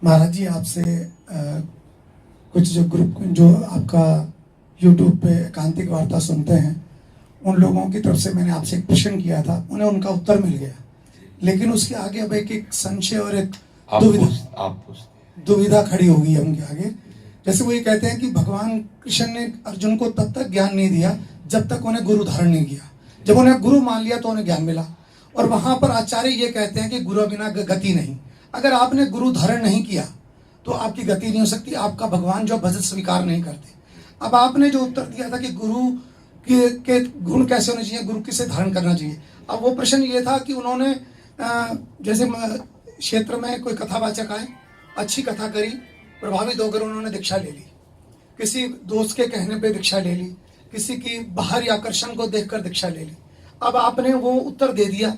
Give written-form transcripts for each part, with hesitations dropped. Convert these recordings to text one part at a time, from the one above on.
महाराज जी आपसे कुछ जो ग्रुप जो आपका यूट्यूब पे एकांतिक वार्ता सुनते हैं उन लोगों की तरफ से मैंने आपसे एक प्रश्न किया था, उन्हें उनका उत्तर मिल गया, लेकिन उसके आगे अब एक संशय और एक दुविधा खड़ी होगी उनके आगे। जैसे वो ये कहते हैं कि भगवान कृष्ण ने अर्जुन को तब तक ज्ञान नहीं दिया जब तक उन्हें गुरु धारण नहीं किया, जब उन्हें गुरु मान लिया तो उन्हें ज्ञान मिला। और वहां पर आचार्य ये कहते हैं कि गुरु बिना गति नहीं, अगर आपने गुरु धारण नहीं किया तो आपकी गति नहीं हो सकती, आपका भगवान जो भजन स्वीकार नहीं करते। अब आपने जो उत्तर दिया था कि गुरु के गुण कैसे होने चाहिए, गुरु किसे धारण करना चाहिए, अब वो प्रश्न ये था कि उन्होंने जैसे क्षेत्र में कोई कथावाचक आए, अच्छी कथा करी, प्रभावित होकर उन्होंने दीक्षा ले ली, किसी दोस्त के कहने पे दीक्षा ले ली, किसी की बाहरी आकर्षण को देखकर दीक्षा ले ली। अब आपने वो उत्तर दे दिया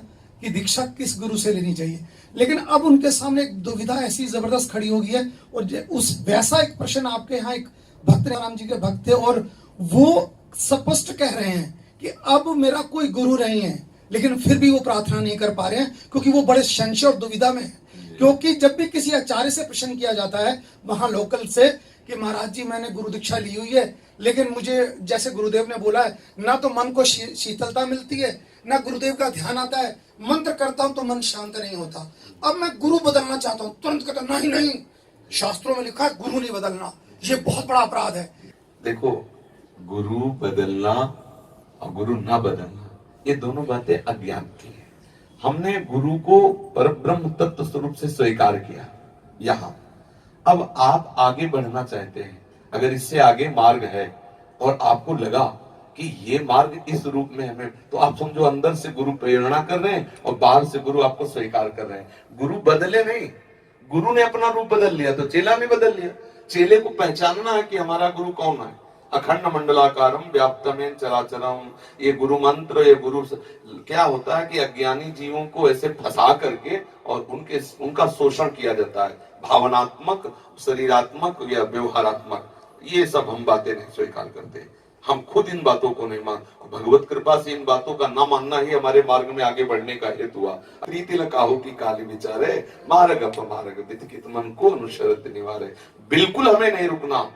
कि दीक्षा किस गुरु से लेनी चाहिए, लेकिन अब उनके सामने एक दुविधा ऐसी जबरदस्त खड़ी हो गई है। और उस वैसा एक प्रश्न आपके यहाँ एक भक्त राम जी के भक्त थे और वो स्पष्ट कह रहे हैं कि अब मेरा कोई गुरु नहीं है, लेकिन फिर भी वो प्रार्थना नहीं कर पा रहे हैं क्योंकि वो बड़े संशय और दुविधा में है। क्योंकि जब भी किसी आचार्य से प्रश्न किया जाता है वहां लोकल से कि महाराज जी मैंने गुरु दीक्षा ली हुई है, लेकिन मुझे जैसे गुरुदेव ने बोला है ना तो मन को शीतलता मिलती है, ना गुरुदेव का ध्यान आता है, मंत्र करता हूं तो मन शांत नहीं होता, अब मैं गुरु बदलना चाहता हूं, तुरंत कहता नहीं नहीं, शास्त्रों में लिखा है गुरु नहीं बदलना, ये बहुत बड़ा अपराध है। देखो, गुरु बदलना और गुरु ना बदलना ये दोनों बातें अज्ञान की है। हमने गुरु को परब्रह्म तत्व स्वरूप से स्वीकार किया यहाँ। अब आप आगे बढ़ना चाहते हैं, अगर इससे आगे मार्ग है और आपको लगा कि ये मार्ग इस रूप में हमें, तो आप समझो अंदर से गुरु प्रेरणा कर रहे हैं और बाहर से गुरु आपको स्वीकार कर रहे हैं। गुरु बदले नहीं, गुरु ने अपना रूप बदल लिया तो चेला ने बदल लिया। चेले को पहचानना है कि हमारा गुरु कौन है। अखंड मंडलाकारम व्याप्तमेन चराचरम, ये गुरु मंत्र, ये गुरु क्या होता है कि अज्ञानी जीवों को ऐसे फंसा करके और उनका शोषण किया जाता है, भावनात्मक, शरीरात्मक या व्यवहारात्मक, ये सब हम बातें नहीं स्वीकार करते। हम खुद इन बातों को नहीं मान, भगवत कृपा से इन बातों का ना मानना ही हमारे मार्ग में आगे बढ़ने का हेतु हुआ। प्रीति लकाहो की काली विचारे मार्ग अपमार्ग वितकित मन को अनुशरत निवारे। बिल्कुल हमें नहीं रुकना।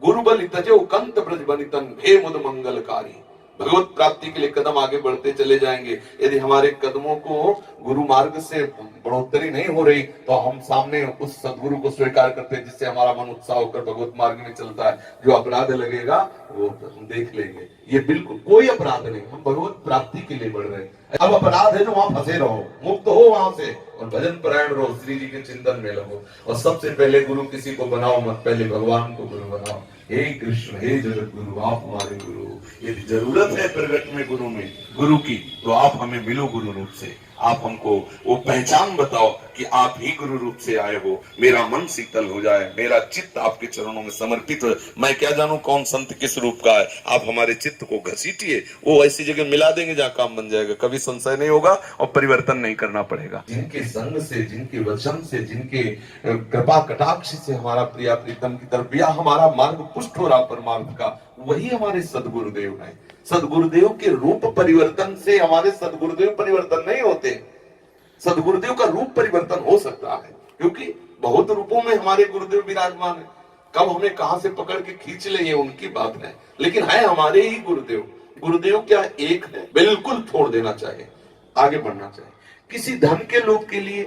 गुरु बलि तजो कंत ब्रज बनितन भे मुद मंगलकारी। भगवत प्राप्ति के लिए कदम आगे बढ़ते चले जाएंगे। यदि हमारे कदमों को गुरु मार्ग से बढ़ोतरी नहीं हो रही तो हम सामने उस सदगुरु को स्वीकार करते हैं जिससे हमारा मन उत्साह होकर भगवत मार्ग में चलता है। जो अपराध लगेगा वो हम देख लेंगे। ये बिल्कुल कोई अपराध नहीं, हम भगवत प्राप्ति के लिए बढ़ रहे हैं। अब अपराध है जो वहां फंसे रहो, मुक्त हो वहां से और भजन परायण रहो, श्री जी के चिंतन में लगो। और सबसे पहले गुरु किसी को बनाओ मत, पहले भगवान को गुरु बनाओ। हे कृष्ण, हे जगत गुरु, आप हमारे गुरु। यदि जरूरत है प्रगट में गुरु की तो आप हमें मिलो गुरु रूप से। आप हमको वो पहचान बताओ कि आप ही गुरु रूप से आए हो। मेरा मन शीतल हो जाए, मेरा चित्त आपके चरणों में समर्पित हो। मैं क्या जानूं कौन संत किस रूप का है। आप हमारे चित्त को घसीटिए, वो ऐसी जगह मिला देंगे जहां काम बन जाएगा, कभी संशय नहीं होगा और परिवर्तन नहीं करना पड़ेगा। जिनके संग से, जिनके वचन से, जिनके कृपा कटाक्ष से हमारा प्रिया प्रीतम की तरफ या हमारा मार्ग पुष्ट हो रहा परमार्थ का, वही हमारे सदगुरुदेव हैं। सदगुरुदेव के रूप परिवर्तन से हमारे सदगुरुदेव परिवर्तन नहीं होते। सदगुरुदेव का रूप परिवर्तन हो सकता है क्योंकि बहुत रूपों में हमारे गुरुदेव विराजमान है। कब हमें कहां से पकड़ के खींच ले ये उनकी बात है, लेकिन है हमारे ही गुरुदेव। गुरुदेव क्या एक है, बिल्कुल छोड़ देना चाहिए, आगे बढ़ना चाहिए। किसी धन के लोभ के लिए,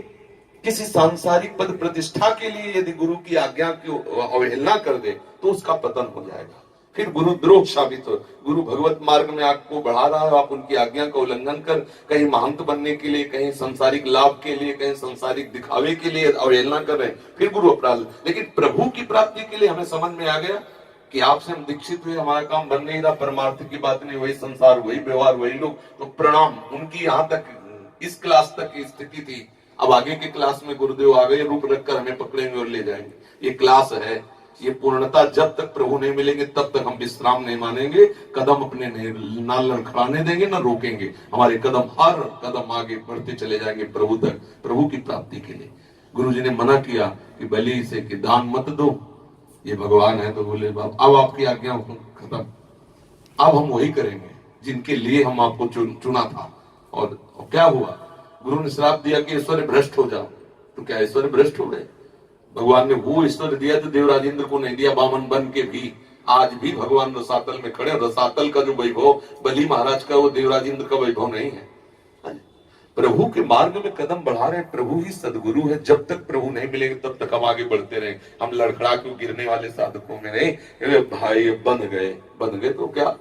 किसी सांसारिक पद प्रतिष्ठा के लिए यदि गुरु की आज्ञा की अवहेलना कर दे तो उसका पतन हो जाएगा, फिर गुरुद्रोह साबित हो। गुरु भगवत मार्ग में आपको बढ़ा रहा है, आप उनकी आज्ञा का उल्लंघन कर कहीं महंत बनने के लिए, कहीं सांसारिक लाभ के लिए, कहीं सांसारिक दिखावे के लिए अवहेलना कर रहे हैं, फिर गुरु अपराध। लेकिन प्रभु की प्राप्ति के लिए हमें समझ में आ गया कि आपसे हम दीक्षित हुए, हमारा काम बन नहीं रहा, परमार्थ की बात नहीं, वही संसार, वही व्यवहार, वही लोग, तो प्रणाम। उनकी यहाँ तक इस क्लास तक की स्थिति थी। अब आगे के क्लास में गुरुदेव आ गए, रूप रखकर हमें पकड़ेंगे और ले जाएंगे। ये क्लास है, ये पूर्णता जब तक प्रभु नहीं मिलेंगे तब तक हम विश्राम नहीं मानेंगे, कदम अपने नहीं ना लड़खड़ाने देंगे, ना रोकेंगे। हमारे कदम हर कदम आगे बढ़ते चले जाएंगे प्रभु तक, प्रभु की प्राप्ति के लिए। गुरु जी ने मना किया कि बलि से कि दान मत दो, ये भगवान है। तो बोले बाप अब आपकी आज्ञा खत्म, अब हम वही करेंगे जिनके लिए हम आपको चुना था। और क्या हुआ, गुरु ने श्राप दिया कि ऐश्वर्य भ्रष्ट हो जाओ। तो क्या ऐश्वर्य भ्रष्ट हो गए? भगवान ने वो ईश्वर दिया तो देवराजेंद्र को नहीं दिया, बामन बन के भी। आज भी भगवान रसातल में खड़े, रसातल का जो वैभव बली महाराज का, वो देवराजेंद्र का वैभव नहीं है। प्रभु के मार्ग में कदम बढ़ा रहे, प्रभु ही सदगुरु है। जब तक प्रभु नहीं मिलेंगे तब तक हम आगे बढ़ते रहे। हम लड़खड़ा क्यों गिरने वाले साधकों में नहीं, भाई बन गए तो क्या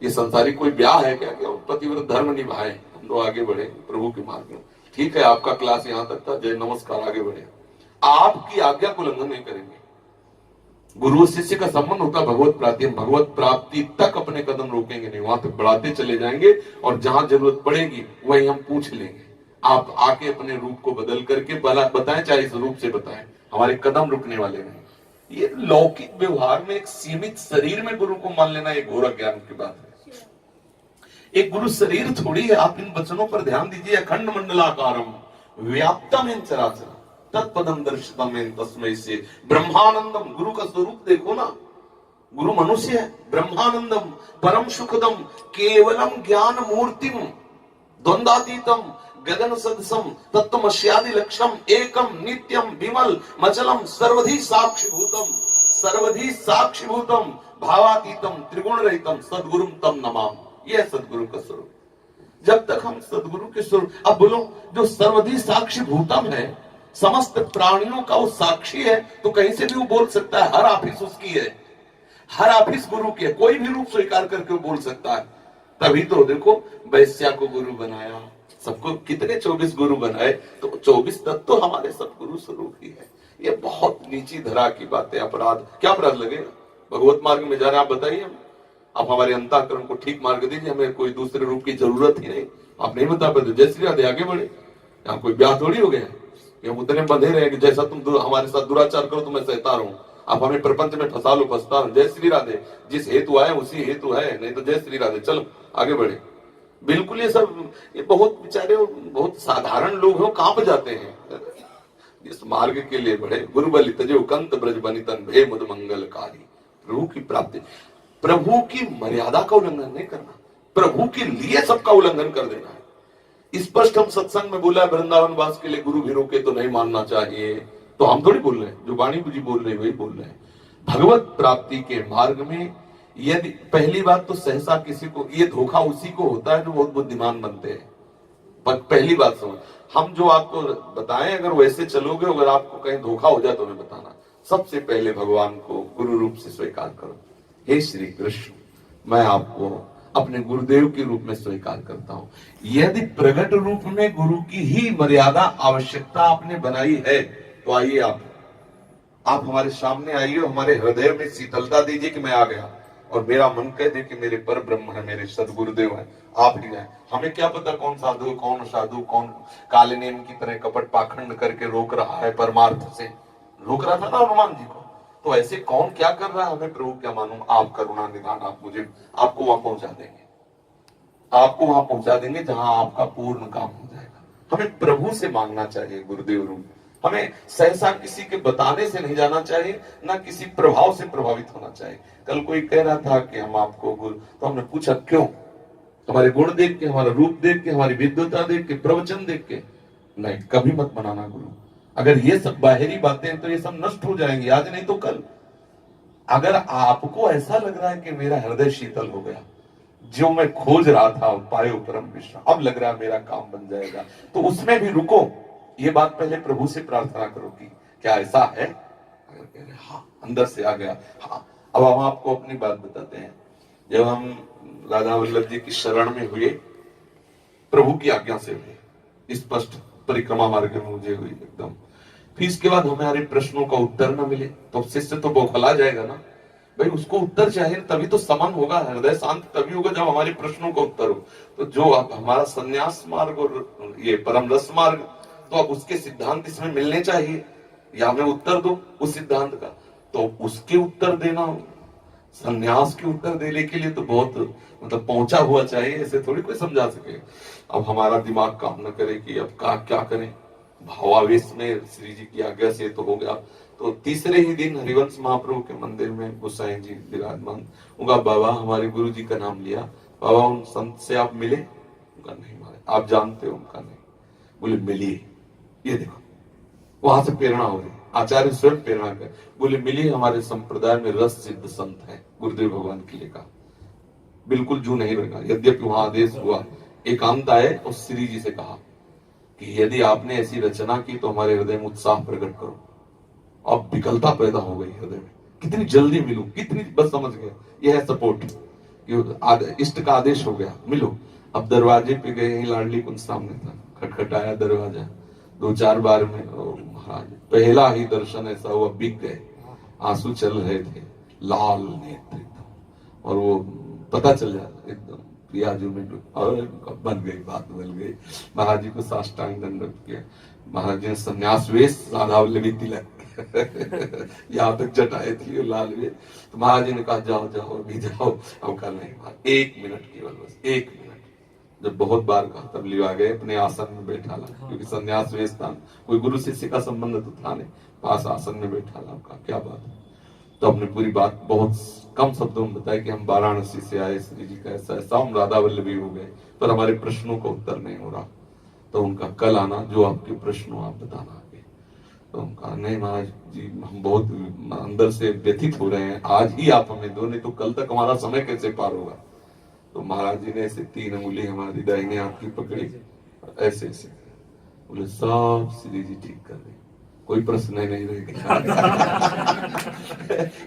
ये संसारी कोई ब्याह है क्या, पतिव्रत धर्म निभाए, हम लोग आगे बढ़े प्रभु के मार्ग में। ठीक है, आपका क्लास यहाँ तक था, जय नमस्कार, आगे बढ़े। आपकी आज्ञा को उल्लंघन नहीं करेंगे। गुरु शिष्य का संबंध होता भगवत प्राप्ति, हम भगवत प्राप्ति तक अपने कदम रोकेंगे नहीं, वहां तक बढ़ाते चले जाएंगे और जहां जरूरत पड़ेगी वही हम पूछ लेंगे। आप आके अपने रूप को बदल करके बताएं, चाहे इस रूप से बताएं, हमारे कदम रुकने वाले नहीं। ये लौकिक व्यवहार में एक सीमित शरीर में गुरु को मान लेना एक घोर ज्ञान की बात है। एक गुरु शरीर थोड़ी है। आप इन वचनों पर ध्यान दीजिए। अखंड मंडलाकारम व्याप्तम चराचर तत्पदम दर्शितम तस्मै से ब्रह्मानंदम। गुरु का स्वरूप देखो ना, गुरु मनुष्य है। ब्रह्मानंदम परम सुखदम केवलम ज्ञान मूर्तिम द्वंद्वातीतम गगन सदसम तत्वमस्यादि लक्ष्यम एकम नित्यम विमल मचलम सर्वधि साक्षीभूतम भावातीतम त्रिगुण रहितम सद्गुरुम तम नमाम। यह सद्गुरु का स्वरूप। जब तक हम सद्गुरु के स्वरूप, अब बोलो, जो सर्वधि साक्षीभूतम है, समस्त प्राणियों का वो साक्षी है, तो कहीं से भी वो बोल सकता है। हर ऑफिस उसकी है, हर ऑफिस गुरु की है, कोई भी रूप स्वीकार करके वो बोल सकता है। तभी तो देखो वैश्या को गुरु बनाया, सबको कितने 24 गुरु बनाए, तो 24 तत्व तो हमारे सदगुरु स्वरूप ही है। ये बहुत नीची धरा की बात है। अपराध, क्या अपराध लगेगा? भगवत मार्ग में जा रहे हैं, आप बताइए, आप हमारे अंतःकरण को ठीक मार्ग दीजिए, हमें कोई दूसरे रूप की जरूरत ही नहीं। आप नहीं बता पाते, जय श्री राधे, आगे बढ़े। यहाँ कोई ब्याह थोड़ी हो गया, हम उतने बंधे रहे कि जैसा तुम हमारे साथ दुराचार करो तो मैं सहता रहूं, आप हमें प्रपंच में फंसा लो, फंसता हूं। जय श्री राधे, जिस हेतु आए उसी हेतु है, नहीं तो जय श्री राधे, चलो आगे बढ़े। बिल्कुल ये सब, ये बहुत बेचारे बहुत साधारण लोग हैं, कांप जाते हैं। इस मार्ग के लिए बढ़े। गुरु बलि तजे कंत ब्रज बनितन भे मुद मंगलकारी। प्रभु की प्राप्ति, प्रभु की मर्यादा का उल्लंघन नहीं करना, प्रभु के लिए सबका उल्लंघन कर देना है। स्पष्ट हम सत्संग में बोला है, वृंदावन वास के लिए गुरु भी रोके तो नहीं मानना चाहिए, तो हम थोड़ी बोल रहे हैं, जो वाणी जी बोल रहे हैं वही बोल रहे हैं। भगवत प्राप्ति के मार्ग में यदि पहली बात तो सहसा किसी को, ये धोखा उसी को होता है जो बहुत बुद्धिमान बनते हैं। पर पहली बात समझ, हम जो आपको बताएं, अगर वैसे चलोगे, अगर आपको कहीं धोखा हो जाए तो हमें बताना। सबसे पहले भगवान को गुरु रूप से स्वीकार करो। हे श्री कृष्ण, मैं आपको अपने गुरुदेव के रूप में स्वीकार करता हूं। यदि प्रगट रूप में गुरु की ही मर्यादा आवश्यकता आपने बनाई है, तो आइए आप हमारे सामने आइए, हमारे हृदय में शीतलता दीजिए कि मैं आ गया, और मेरा मन कह दे कि मेरे पर ब्रह्म है, मेरे सदगुरुदेव है, आप ही हैं। हमें क्या पता कौन साधु, कौन काले नेम की तरह कपट पाखंड करके रोक रहा है, परमार्थ से रोक रहा था ना हनुमान जी को। तो ऐसे कौन क्या कर रहा है, हमें प्रभु क्या मालूम। आप करुणा निधान, आप मुझे, आपको वहां पहुंचा देंगे, आपको वहां पहुंचा देंगे जहां आपका पूर्ण काम हो जाएगा। हमें प्रभु से मांगना चाहिए गुरुदेव रूप। हमें सहसा किसी के बताने से नहीं जाना चाहिए, ना किसी प्रभाव से प्रभावित होना चाहिए। कल कोई कह रहा था कि हम आपको गुरु, तो हमने पूछा क्यों? हमारे गुण देख के, हमारा रूप देख के, हमारी विद्वता देख के, प्रवचन देख के? नहीं, कभी मत बनाना गुरु। अगर ये सब बाहरी बातें हैं तो ये सब नष्ट हो जाएंगी, आज नहीं तो कल। अगर आपको ऐसा लग रहा है कि मेरा हृदय शीतल हो गया, जो मैं खोज रहा था पायो परम विश्राम, अब लग रहा है मेरा काम बन जाएगा, तो उसमें भी रुको। ये बात पहले प्रभु से प्रार्थना करो कि क्या ऐसा है? अगर कह रहे हाँ, अंदर से आ गया, हाँ। अब हम आपको अपनी बात बताते हैं। जब हम राधा वल्लभ जी की शरण में हुए, प्रभु की आज्ञा से हुए, स्पष्ट परिक्रमा मार्ग में मुझे हुई एकदम। फिर इसके बाद हमारे प्रश्नों का उत्तर न मिले तो शिष्य तो बौखला जाएगा ना भाई, उसको उत्तर चाहिए, तभी तो समन होगा, हृदय शांत तभी होगा जब हमारे प्रश्नों का उत्तर हो। तो जो अब हमारा संन्यास मार्ग और ये परम रस मार्ग, तो अब उसके सिद्धांत इसमें मिलने चाहिए, या हमें उत्तर दो उस सिद्धांत का, तो उसके उत्तर देना, संन्यास के उत्तर देने के लिए तो बहुत मतलब पहुंचा हुआ चाहिए, ऐसे थोड़ी कोई समझा सके। अब हमारा दिमाग काम न करे कि अब क्या करें, भावावेश में श्री जी की आज्ञा से तो हो गया। तो तीसरे ही दिन हरिवंश महाप्रभु के मंदिर में गोसाई जी विराजमान, उनका बाबा हमारे गुरु जी का नाम लिया, बाबा उन संत से आप मिले? उनका नहीं मारे, आप जानते हो? उनका नहीं। बोले मिलिए। ये देखो वहां से प्रेरणा हो रही, आचार्य स्वयं प्रेरणा कर बोले, मिली हमारे संप्रदाय में रस सिद्ध संत है, गुरुदेव भगवान के लिए कहा, बिल्कुल जू नहीं रहेगा। यद्यपि वहां आदेश हुआ, एकांत आए और श्री जी से कहा कि यदि आपने ऐसी रचना की तो हमारे हृदय में उत्साह प्रकट करो। अब विकलता पैदा हो गई हृदय में, कितनी जल्दी मिलूं, कितनी, बस समझ गया यह है सपोर्ट, इष्ट का आदेश हो गया, मिलो। अब दरवाजे पे गए, यही लाडली कुंज सामने था, खटखटाया दरवाजा, 2-4 बार में महाराज पहला ही दर्शन ऐसा हुआ, बिक गए, आंसू चल रहे थे, लाल नेत्र एकदम, और वो पता चल जाता एकदम प्रियाजू में, और बन गई, बात बन गई। महाराज जी को साष्टांग दंडवत किया, महाराज जी ने संन्यास वेश, राधा वल्लभी तिलक यहाँ तक जटाए थी लाल वेश, तो महाराज जी ने कहा जाओ जाओ अभी जाओ, अब कहा नहीं, 1 मिनट केवल, बस 1 मिनट। जब बहुत बार कहा तब लिवा गए, अपने आसन में बैठा ला, क्योंकि संन्यास वेश था, कोई गुरु शिष्य का संबंध तो था नहीं, पास आसन में बैठा ला, कहा क्या बात है। तो हमने पूरी बात बहुत कम शब्दों में बताया कि हम वाराणसी से आए, श्री जी का ऐसा ऐसा, हम राधा वल्लभी हो गए, पर हमारे प्रश्नों का उत्तर नहीं हो रहा, तो उनका कल आना, जो आपके प्रश्न हो आप बताना आगे। तो हम कहा नहीं महाराज जी, हम बहुत अंदर से व्यथित हो रहे हैं, आज ही आप हमें दो, नहीं तो कल तक हमारा समय कैसे पार होगा। तो महाराज जी ने ऐसे 3 अंगुली हमारी दाहिने हाथ की पकड़ी, ऐसे ऐसे बोले, सब श्री जी ठीक कर दे, कोई प्रश्न नहीं रहेगा।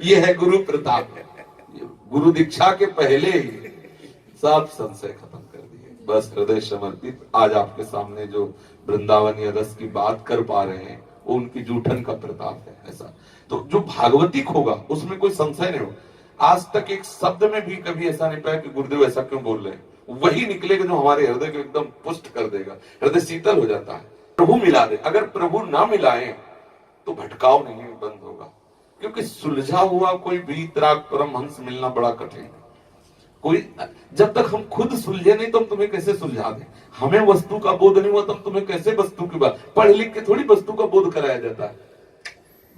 ये है गुरु प्रताप, गुरु दीक्षा के पहले ही सब संशय खत्म कर दिए, बस हृदय समर्पित। आज आपके सामने जो वृंदावन या रस की बात कर पा रहे हैं, वो उनकी जूठन का प्रताप है। ऐसा तो जो भागवतिक होगा उसमें कोई संशय नहीं होगा। आज तक एक शब्द में भी कभी ऐसा नहीं पाया कि गुरुदेव ऐसा क्यों बोल रहे हैं, वही निकलेगा जो हमारे हृदय को एकदम पुष्ट कर देगा, हृदय शीतल हो जाता है। प्रभु मिला दे, अगर प्रभु ना मिलाए तो भटकाव नहीं बंद होगा, क्योंकि सुलझा हुआ कोई वीतराग परमहंस मिलना बड़ा कठिन है। कोई, जब तक हम खुद सुलझे नहीं तो हम तुम्हें कैसे सुलझा दें, हमें वस्तु का बोध नहीं हुआ तो हम तुम्हें कैसे वस्तु की बात, पढ़ लिख के थोड़ी वस्तु का बोध कराया जाता है,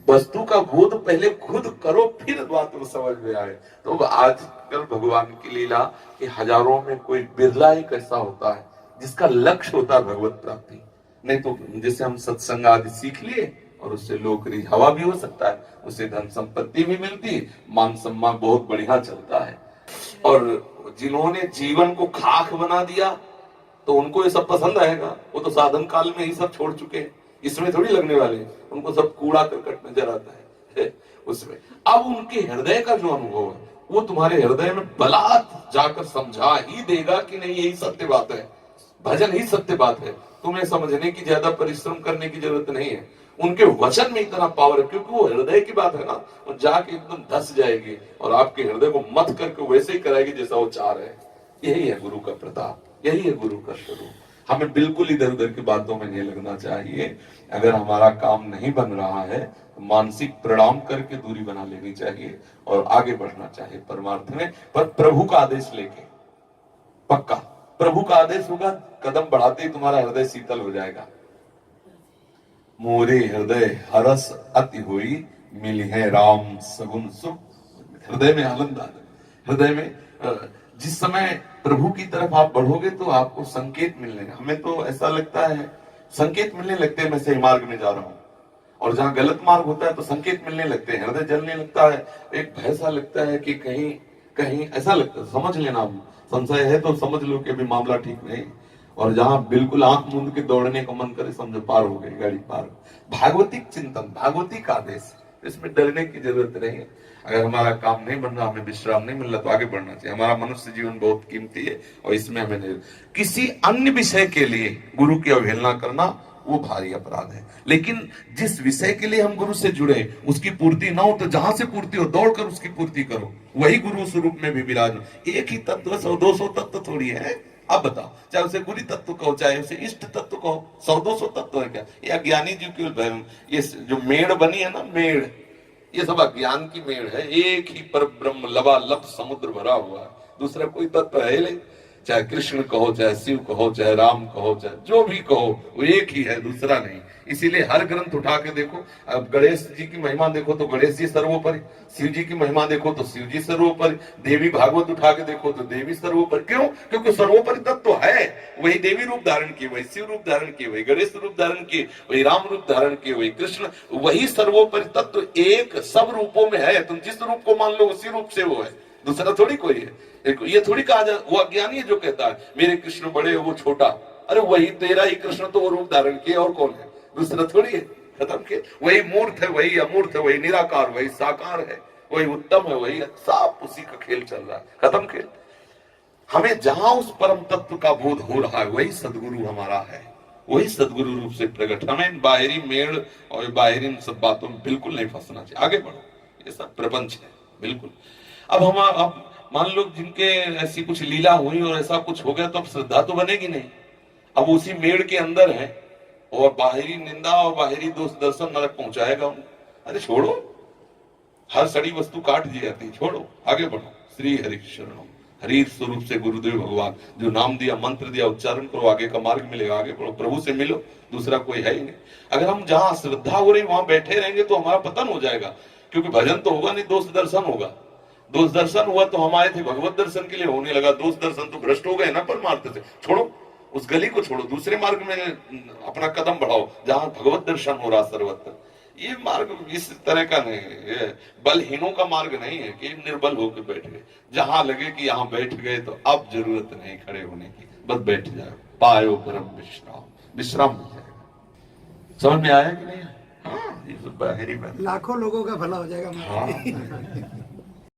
वस्तु का बोध पहले खुद करो फिर बात में समझ में आए। तो आजकल भगवान की लीला कि हजारों में कोई बिरला एक ऐसा होता है जिसका लक्ष्य होता है भगवत प्राप्ति, नहीं तो जैसे हम सत्संग आदि सीख लिए और उससे लोक रिझावा भी हो सकता है, उससे धन संपत्ति भी मिलती, मान सम्मान बहुत बढ़िया चलता है। और जिन्होंने जीवन को खाक बना दिया तो उनको ये सब पसंद आएगा, वो तो साधन काल में ही सब छोड़ चुके हैं, इसमें थोड़ी लगने वाले, उनको सब कूड़ा करकट नजर आता है उसमें। अब उनके हृदय का जो अनुभव है वो तुम्हारे हृदय में बलात् जाकर समझा ही देगा कि नहीं यही सत्य बात है, भजन ही सत्य बात है, तुम्हें समझने की ज्यादा परिश्रम करने की जरूरत नहीं है। उनके वचन में इतना पावर है, क्योंकि वो हृदय की बात है ना, वो जाके एकदम धस जाएगी और आपके हृदय को मत करके वैसे ही कराएगी जैसा वो चाह रहे हैं। यही है गुरु का प्रताप, यही है गुरु का स्वरूप। हमें बिल्कुल इधर उधर की बातों में नहीं लगना चाहिए। अगर हमारा काम नहीं बन रहा है तो मानसिक प्रणाम करके दूरी बना लेनी चाहिए और आगे बढ़ना चाहिए परमार्थ में, पर प्रभु का आदेश लेके। पक्का प्रभु का आदेश होगा, कदम बढ़ाते ही तुम्हारा हृदय शीतल हो जाएगा। मोरे हृदय हरस अति हुई, मिली है राम सगुन सुख। हृदय में आनंद आ जाए। हृदय में जिस समय प्रभु की तरफ आप बढ़ोगे तो आपको संकेत मिलने, हमें तो ऐसा लगता है संकेत मिलने लगते हैं मैं सही मार्ग में जा रहा हूं, और जहां गलत मार्ग होता है तो संकेत मिलने लगते हैं, हृदय जलने लगता है, एक भय सा लगता है कि कहीं कहीं ऐसा लगता है, समझ लेना, संशय है तो समझ लो कि अभी मामला ठीक नहीं। और जहां बिल्कुल आंख मूंद के दौड़ने का मन करे समझो पार हो गई गाड़ी पार। भागवतिक चिंतन, भागवतिक आदेश, इसमें डरने की जरूरत नहीं है। अगर हमारा काम नहीं बन रहा, हमें विश्राम नहीं मिल रहा तो आगे बढ़ना चाहिए। हमारा मनुष्य जीवन बहुत कीमती है और इसमें हमें नहीं, किसी अन्य विषय के लिए गुरु की अवहेलना करना वो भारी अपराध है। लेकिन जिस विषय के लिए हम गुरु से जुड़े उसकी पूर्ति ना हो तो जहां से पूर्ति हो दौड़कर उसकी पूर्ति करो, वही गुरु स्वरूप में भी विराज। एक ही तत्व 100-200 तत्व थोड़ी है। अब बताओ, चाहे उसे गुरु तत्व कहो चाहे उसे इष्ट तत्व कहो, 100-200 तत्व है क्या? ये अज्ञानी जी की ये जो मेड़ बनी है ना, मेड़, ये सब अज्ञान की मेड़ है। एक ही पर ब्रह्म लबालब समुद्र भरा हुआ है, दूसरा कोई तत्व है नहीं। चाहे कृष्ण कहो, चाहे शिव कहो, चाहे राम कहो, चाहे जो भी कहो, वो एक ही है, दूसरा नहीं। इसीलिए हर ग्रंथ उठा के देखो, अब गणेश जी की महिमा देखो तो गणेश जी सर्वोपरि, शिव जी की महिमा देखो तो शिव जी सर्वोपरि, देवी भागवत उठा के देखो तो देवी सर्वोपरि। क्यों? क्योंकि सर्वोपरि तत्व तो है, वही देवी रूप धारण किए, वही शिव रूप धारण किए, वही गणेश रूप धारण किए, वही राम रूप धारण किए, वही कृष्ण, वही सर्वोपरि तत्व तो एक सब रूपों में है। तुम जिस रूप को मान लो उसी रूप से वो है, दूसरा थोड़ी कोई है। ये थोड़ी कहा जाए, वो अज्ञानी है जो कहता है मेरे कृष्ण बड़े वो छोटा, अरे वही तेरा ही कृष्ण तो वो रूप धारण किए, और कौन है, दूसरा थोड़ी है। खत्म के, वही मूर्त है, वही अमूर्त है, वही निराकार, वही साकार है, वही उत्तम है, वही सब उसी का खेल चल रहा है। खत्म खेल। हमें जहां उस परम तत्व का बोध हो रहा है वही सदगुरु हमारा है, वही सदगुरु रूप से प्रकट। हमें बाहरी मेड़ और बाहरी इन सब बातों में बिल्कुल नहीं फंसना चाहिए। आगे बढ़ो, ये सब प्रपंच है बिल्कुल। अब मान लो जिनके ऐसी कुछ लीला हुई और ऐसा कुछ हो गया तो अब श्रद्धा तो बनेगी नहीं। अब उसी मेड़ के अंदर है और बाहरी निंदा और बाहरी दोष दर्शन नरक पहुंचाएगा उनको। अरे छोड़ो, हर सड़ी वस्तु काट दी जाती, छोड़ो, आगे बढ़ो। श्री हरि शरणम, हरि स्वरूप से गुरुदेव भगवान जो नाम दिया, मंत्र दिया, उच्चारण करो, आगे का मार्ग मिलेगा। आगे बढ़ो, प्रभु से मिलो, दूसरा कोई है ही नहीं। अगर हम जहां श्रद्धा हो रही वहां बैठे रहेंगे तो हमारा पतन हो जाएगा, क्योंकि भजन तो होगा नहीं, दोष दर्शन होगा। दोष दर्शन हुआ तो हम आए थे भगवत दर्शन के लिए, होने लगा दोष दर्शन तो भ्रष्ट हो गए ना परमार्थ से। छोड़ो, उस गली को छोड़ो, दूसरे मार्ग में अपना कदम बढ़ाओ जहां भगवत दर्शन हो रहा सर्वत्र। ये मार्ग इस तरह का नहीं है, ये बलहीनों का मार्ग नहीं है कि निर्बल होकर बैठ गए। जहां लगे कि यहाँ बैठ गए तो अब जरूरत नहीं खड़े होने की, बस बैठ जाओ, पायो परम विश्राम, विश्राम मिल जाएगा। समझ में आया कि नहीं? हाँ, ये बाहरी बात, लाखों लोगों का भला हो जाएगा। हाँ।